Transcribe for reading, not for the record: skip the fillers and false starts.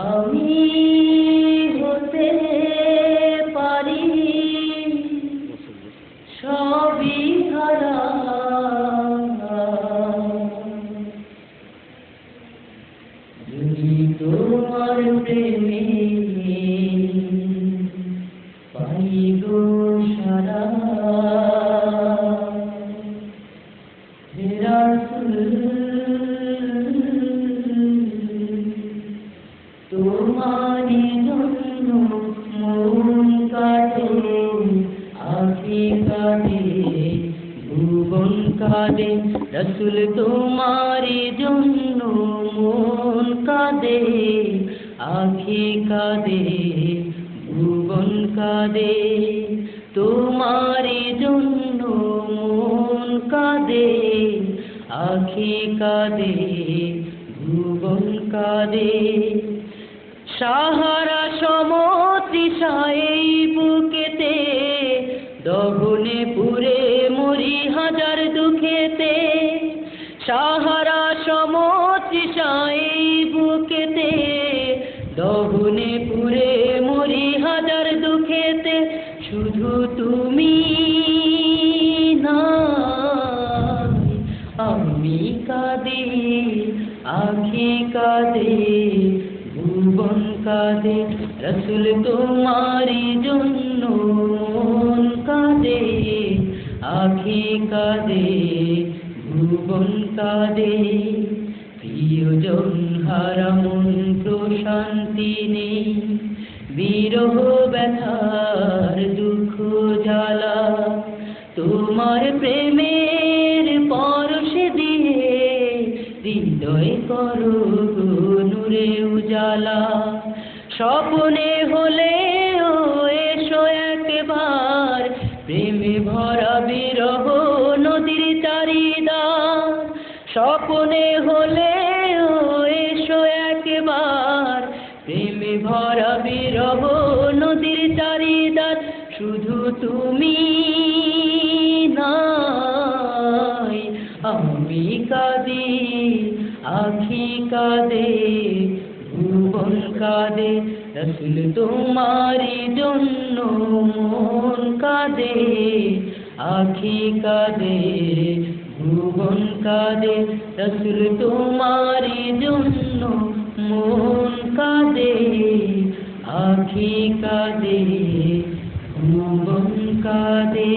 আমি হতে পারি সবই হারা, যদি তোমার প্রেমে পাই গো সারা। হে রাসূল তোমারি জন্য মন কাঁদে, আখি কাঁদে, ভুবন কাঁদে। রাসূল তোমারি জন্য মন কাঁদে, আখি কাঁদে, ভুবন কাঁদে। তোমারি জন্য মন কাঁদে, আখি কাঁদে, ভুবন কাঁদে। সাহারা সমতৃষায় এই বুকেতে, দহনে পুড়ে মরি হাজার দুঃখেতে। সাহারা সমতৃষায় এই বুকেতে, দহনে পুড়ে মরি হাজার দুঃখেতে। শুধু তুমি নাই আমি কাঁদি, আখি কাঁদে, ভুবন কাঁদে। রাসূল তোমারি জন্য মন কাঁদে, আখি কাঁদে, ভুবন কাঁদে। প্রিয়জন হারা মন প্রশান্তি নেই, বিরহ ব্যথার দুঃখ জ্বালা। তোমার প্রেমের পরশে দিয়ে হৃদয় করো নূরে উজালা। স্বপ্নে হলে ও এসো একবার, প্রেমে ভরা বিরহ নদীর চারিদার। স্বপ্নে হলে ও এসো একবার, প্রেমে ভরা বিরহ নদীর চারিদার। শুধু তুমি নাই আমি কাঁদি, আখি কাঁদে, ভুবন কাঁদে। রাসূল তোমারি জন্য মন কাঁদে, আখি কাঁদে, ভুবন কাঁদে। রাসূল তোমারি জন্য মন কাঁদে, আখি কাঁদে, ভুবন কাঁদে।